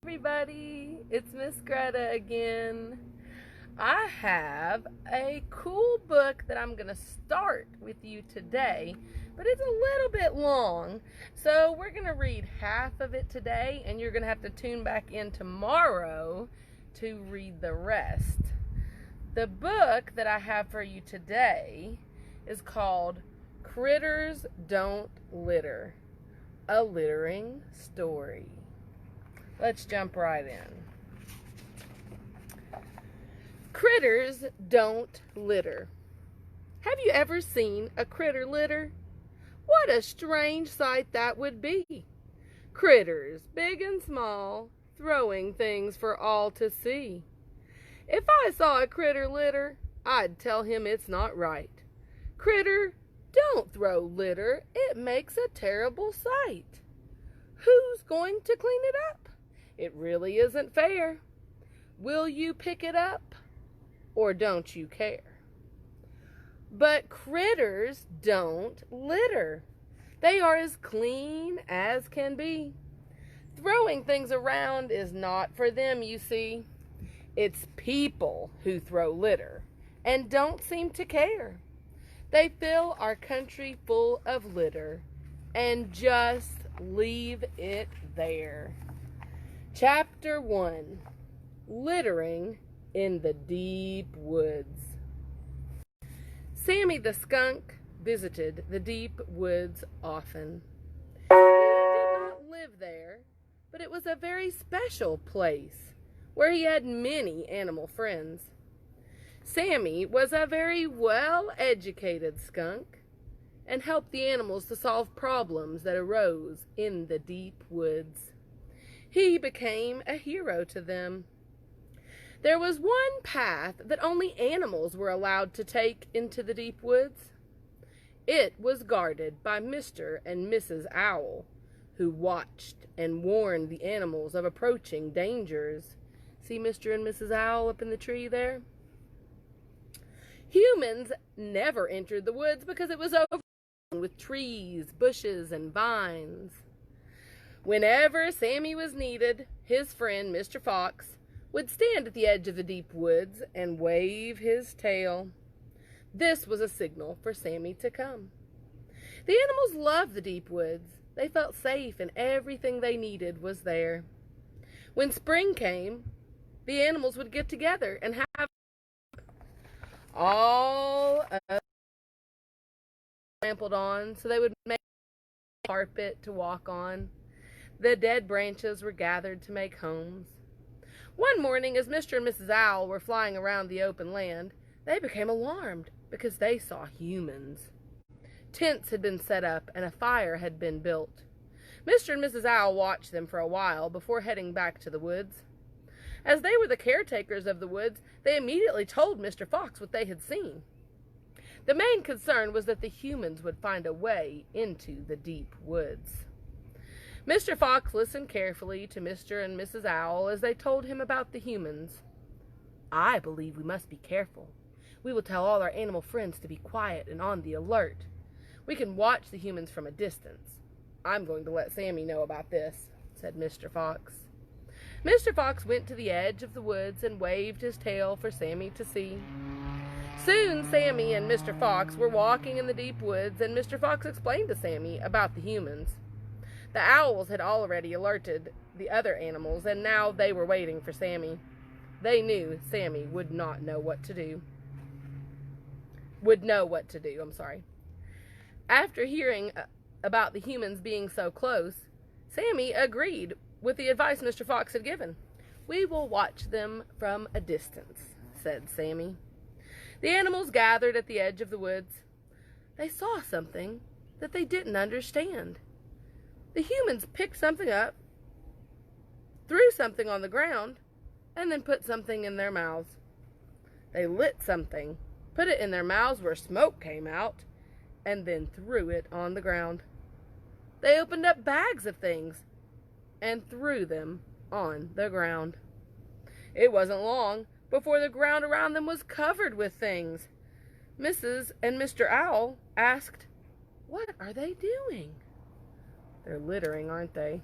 Everybody, it's Miss Greta again. I have a cool book that I'm going to start with you today, but it's a little bit long. So we're going to read half of it today, and you're going to have to tune back in tomorrow to read the rest. The book that I have for you today is called Critters Don't Litter, a littering story. Let's jump right in. Critters don't litter. Have you ever seen a critter litter? What a strange sight that would be. Critters, big and small, throwing things for all to see. If I saw a critter litter, I'd tell him it's not right. Critter, don't throw litter. It makes a terrible sight. Who's going to clean it up? It really isn't fair. Will you pick it up, or don't you care? But critters don't litter. They are as clean as can be. Throwing things around is not for them, you see. It's people who throw litter and don't seem to care. They fill our country full of litter and just leave it there. Chapter 1, Littering in the Deep Woods. Sammy the skunk visited the deep woods often. He did not live there, but it was a very special place where he had many animal friends. Sammy was a very well-educated skunk and helped the animals to solve problems that arose in the deep woods. He became a hero to them. There was one path that only animals were allowed to take into the deep woods. It was guarded by Mr. and Mrs. Owl, who watched and warned the animals of approaching dangers. See Mr. and Mrs. Owl up in the tree there? Humans never entered the woods because it was overgrown with trees, bushes, and vines. Whenever Sammy was needed, his friend Mr. Fox would stand at the edge of the deep woods and wave his tail. This was a signal for Sammy to come. The animals loved the deep woods. They felt safe and everything they needed was there. When spring came, the animals would get together and have all trampled on so they would make a carpet to walk on. The dead branches were gathered to make homes. One morning, as Mr. and Mrs. Owl were flying around the open land, they became alarmed because they saw humans. Tents had been set up and a fire had been built. Mr. and Mrs. Owl watched them for a while before heading back to the woods. As they were the caretakers of the woods, they immediately told Mr. Fox what they had seen. The main concern was that the humans would find a way into the deep woods. Mr. Fox listened carefully to Mr. and Mrs. Owl as they told him about the humans. I believe we must be careful. We will tell all our animal friends to be quiet and on the alert. We can watch the humans from a distance. I'm going to let Sammy know about this, said Mr. Fox. Mr. Fox went to the edge of the woods and waved his tail for Sammy to see. Soon Sammy and Mr. Fox were walking in the deep woods, and Mr. Fox explained to Sammy about the humans. The owls had already alerted the other animals, and now they were waiting for Sammy. They knew Sammy would know what to do. After hearing about the humans being so close, Sammy agreed with the advice Mr. Fox had given. We will watch them from a distance, said Sammy. The animals gathered at the edge of the woods. They saw something that they didn't understand. The humans picked something up, threw something on the ground, and then put something in their mouths. They lit something, put it in their mouths where smoke came out, and then threw it on the ground. They opened up bags of things and threw them on the ground. It wasn't long before the ground around them was covered with things. Mrs. and Mr. Owl asked, "What are they doing?" They're littering, aren't they?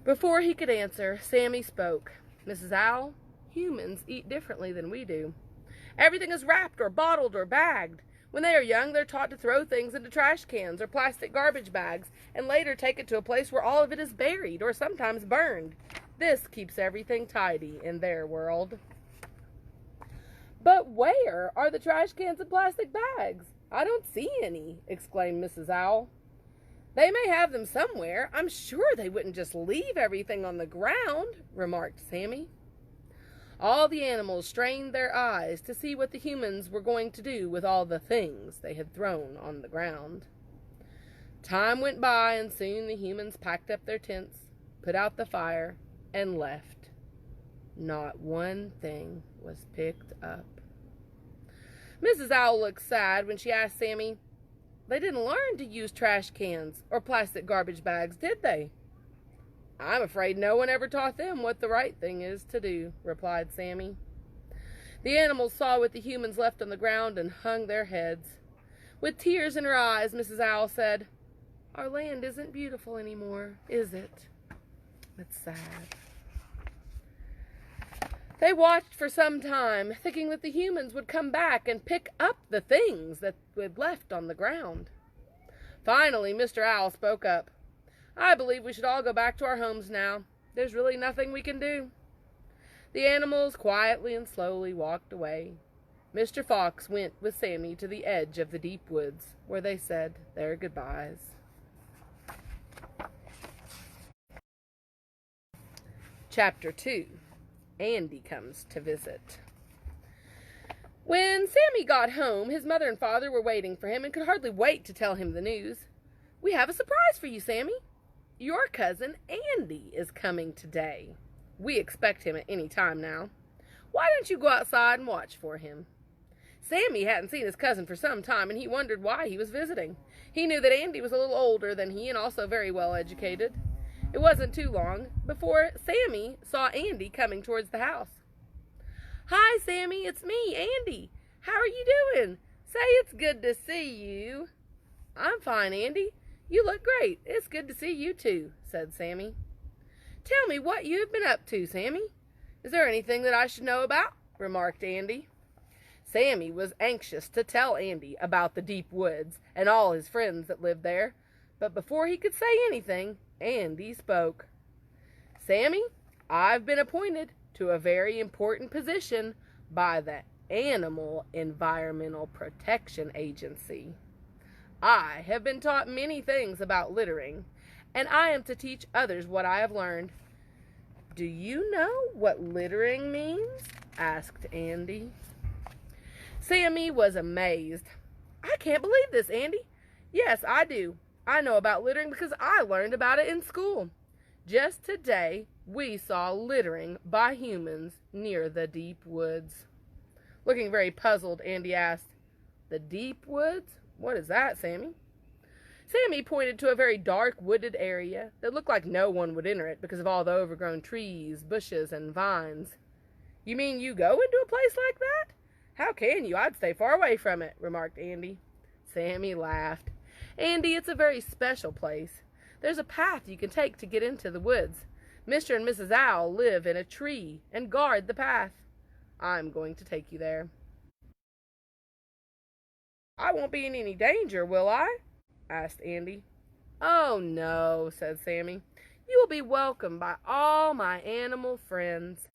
Before he could answer, Sammy spoke. Mrs. Owl, humans eat differently than we do. Everything is wrapped or bottled or bagged. When they are young, they're taught to throw things into trash cans or plastic garbage bags and later take it to a place where all of it is buried or sometimes burned. This keeps everything tidy in their world. But where are the trash cans and plastic bags? I don't see any, exclaimed Mrs. Owl. They may have them somewhere. I'm sure they wouldn't just leave everything on the ground, remarked Sammy. All the animals strained their eyes to see what the humans were going to do with all the things they had thrown on the ground. Time went by, and soon the humans packed up their tents, put out the fire, and left. Not one thing was picked up. Mrs. Owl looked sad when she asked Sammy, "They didn't learn to use trash cans or plastic garbage bags, did they?" "I'm afraid no one ever taught them what the right thing is to do," replied Sammy. The animals saw what the humans left on the ground and hung their heads. With tears in her eyes, Mrs. Owl said, "Our land isn't beautiful anymore, is it? It's sad." They watched for some time, thinking that the humans would come back and pick up the things that we'd left on the ground. Finally, Mr. Owl spoke up. "I believe we should all go back to our homes now. There's really nothing we can do." The animals quietly and slowly walked away. Mr. Fox went with Sammy to the edge of the deep woods, where they said their goodbyes. Chapter 2. Andy Comes to Visit. When Sammy got home, his mother and father were waiting for him and could hardly wait to tell him the news. "We have a surprise for you, Sammy. Your cousin Andy is coming today. We expect him at any time now. Why don't you go outside and watch for him?" Sammy hadn't seen his cousin for some time, and he wondered why he was visiting. He knew that Andy was a little older than he and also very well educated. It wasn't too long before Sammy saw Andy coming towards the house. "Hi, Sammy, it's me, Andy. How are you doing? Say it's good to see you." "I'm fine, Andy. You look great. It's good to see you too," said Sammy. "Tell me what you have been up to, Sammy. Is there anything that I should know about?" remarked Andy. Sammy was anxious to tell Andy about the deep woods and all his friends that lived there, but before he could say anything, Andy spoke. "Sammy, I've been appointed to a very important position by the Animal Environmental Protection Agency. I have been taught many things about littering, and I am to teach others what I have learned." "Do you know what littering means?" asked Andy. Sammy was amazed. "I can't believe this, Andy. Yes, I do. I know about littering because I learned about it in school. Just today, we saw littering by humans near the deep woods." Looking very puzzled, Andy asked, "The deep woods? What is that, Sammy?" Sammy pointed to a very dark wooded area that looked like no one would enter it because of all the overgrown trees, bushes, and vines. "You mean you go into a place like that? How can you? I'd stay far away from it," remarked Andy. Sammy laughed. "Andy, it's a very special place. There's a path you can take to get into the woods. Mr. and Mrs. Owl live in a tree and guard the path. I'm going to take you there." "I won't be in any danger, will I?" asked Andy. "Oh, no," said Sammy. "You will be welcomed by all my animal friends.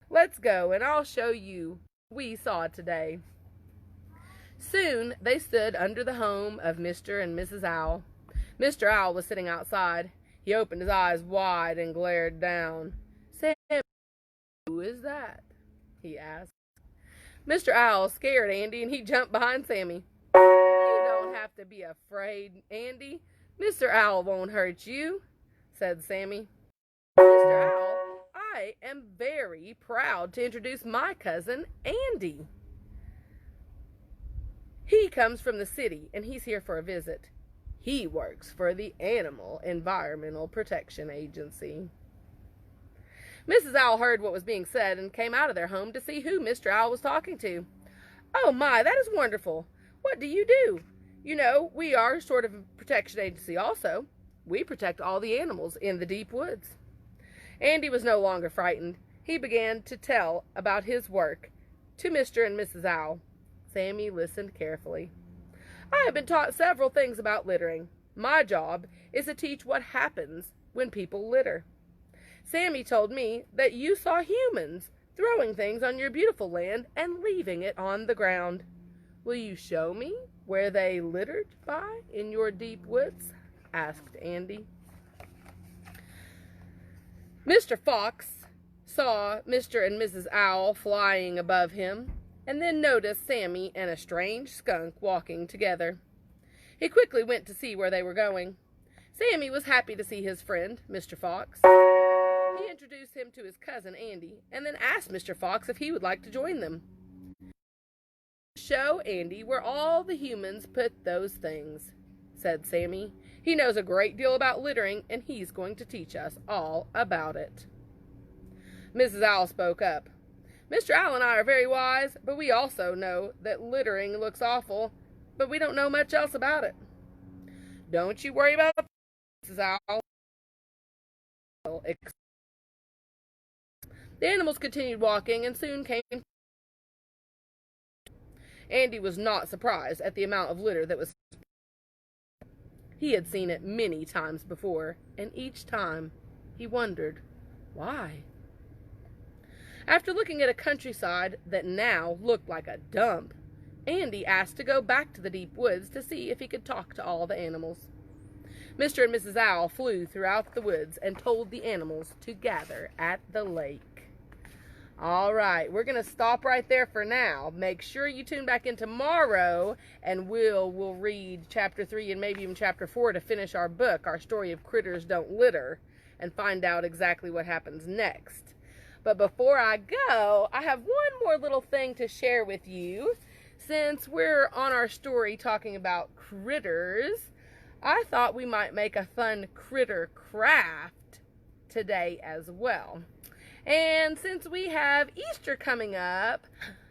Let's go, and I'll show you what we saw today." Soon they stood under the home of Mr. and Mrs. Owl. Mr. Owl was sitting outside. He opened his eyes wide and glared down. "Sammy, who is that?" he asked. Mr. Owl scared Andy, and he jumped behind Sammy. "You don't have to be afraid, Andy. Mr. Owl won't hurt you," said Sammy. "Mr. Owl, I am very proud to introduce my cousin, Andy. He comes from the city, and he's here for a visit. He works for the Animal Environmental Protection Agency." Mrs. Owl heard what was being said and came out of their home to see who Mr. Owl was talking to. "Oh my, that is wonderful. What do you do?" "You know, we are sort of a protection agency also." We protect all the animals in the deep woods." Andy was no longer frightened. He began to tell about his work to Mr. and Mrs. Owl. Sammy listened carefully. "I have been taught several things about littering. My job is to teach what happens when people litter. Sammy told me that you saw humans throwing things on your beautiful land and leaving it on the ground. Will you show me where they littered by in your deep woods?" asked Andy. Mr. Fox saw Mr. and Mrs. Owl flying above him, and then noticed Sammy and a strange skunk walking together. He quickly went to see where they were going. Sammy was happy to see his friend, Mr. Fox. He introduced him to his cousin, Andy, and then asked Mr. Fox if he would like to join them. "Show Andy where all the humans put those things," said Sammy. "He knows a great deal about littering, and he's going to teach us all about it." Mrs. Owl spoke up. "Mr. Owl and I are very wise, but we also know that littering looks awful, but we don't know much else about it." "Don't you worry about it, Mrs. Owl." The animals continued walking and soon came. Andy was not surprised at the amount of litter that was. He had seen it many times before, and each time he wondered why. After looking at a countryside that now looked like a dump, Andy asked to go back to the deep woods to see if he could talk to all the animals. Mr. and Mrs. Owl flew throughout the woods and told the animals to gather at the lake. All right, we're going to stop right there for now. Make sure you tune back in tomorrow, and we'll read Chapter 3 and maybe even Chapter 4 to finish our book, our story of Critters Don't Litter, and find out exactly what happens next. But before I go, I have one more little thing to share with you. Since we're on our story talking about critters, I thought we might make a fun critter craft today as well. And since we have Easter coming up,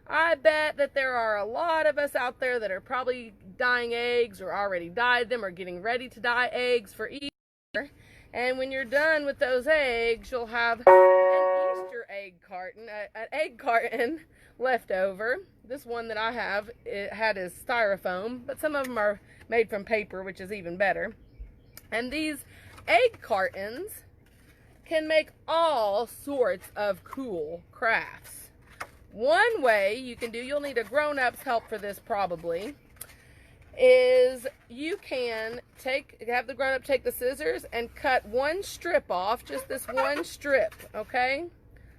I bet that there are a lot of us out there that are probably dyeing eggs or already dyed them or getting ready to dye eggs for Easter. And when you're done with those eggs, you'll have an Easter egg carton, an egg carton left over. This one that I have, it had is styrofoam, but some of them are made from paper, which is even better. And these egg cartons can make all sorts of cool crafts. One way you can do, you'll need a grown-up's help for this probably, is you can have the grown-up take the scissors and cut one strip off, just this one strip, okay?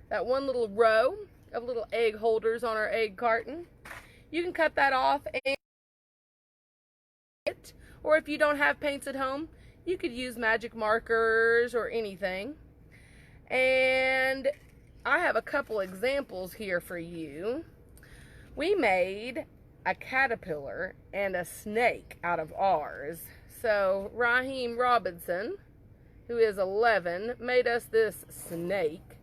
That one little row of little egg holders on our egg carton. You can cut that off, or if you don't have paints at home, you could use magic markers or anything. And I have a couple examples here for you. We made a caterpillar and a snake out of ours. So Raheem Robinson, who is 11, made us this snake.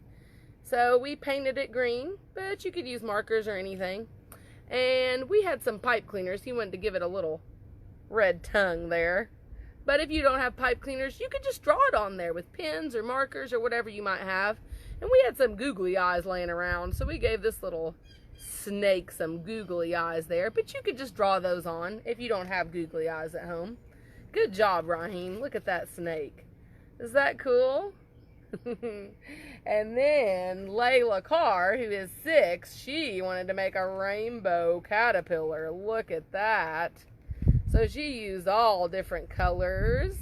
So we painted it green, but you could use markers or anything. And we had some pipe cleaners. He wanted to give it a little red tongue there. But if you don't have pipe cleaners, you could just draw it on there with pens or markers or whatever you might have. And we had some googly eyes laying around, so we gave this little snake some googly eyes there. But you could just draw those on if you don't have googly eyes at home. Good job, Raheem. Look at that snake. Is that cool? And then Layla Carr, who is 6, she wanted to make a rainbow caterpillar. Look at that. So she used all different colors,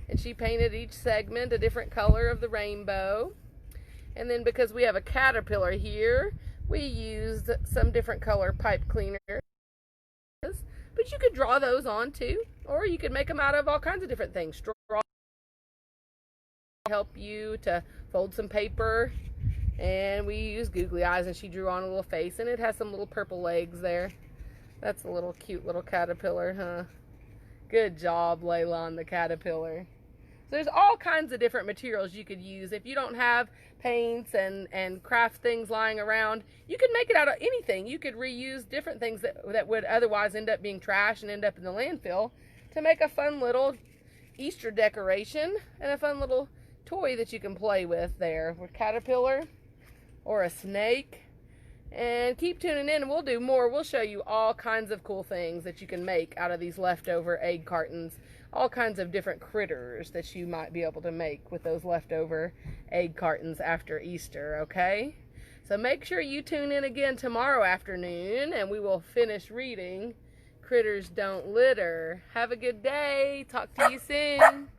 and she painted each segment a different color of the rainbow. And then because we have a caterpillar here, we used some different color pipe cleaners. But you could draw those on too, or you could make them out of all kinds of different things. Straw help you to fold some paper, and we used googly eyes, and she drew on a little face, and it has some little purple legs there. That's a little cute little caterpillar, huh? Good job, Layla, on the caterpillar. So there's all kinds of different materials you could use. If you don't have paints and craft things lying around, you could make it out of anything. You could reuse different things that would otherwise end up being trash and end up in the landfill to make a fun little Easter decoration and a fun little toy that you can play with there, with caterpillar or a snake. And keep tuning in and we'll do more. We'll show you all kinds of cool things that you can make out of these leftover egg cartons. All kinds of different critters that you might be able to make with those leftover egg cartons after Easter, okay? So make sure you tune in again tomorrow afternoon and we will finish reading Critters Don't Litter. Have a good day. Talk to you soon.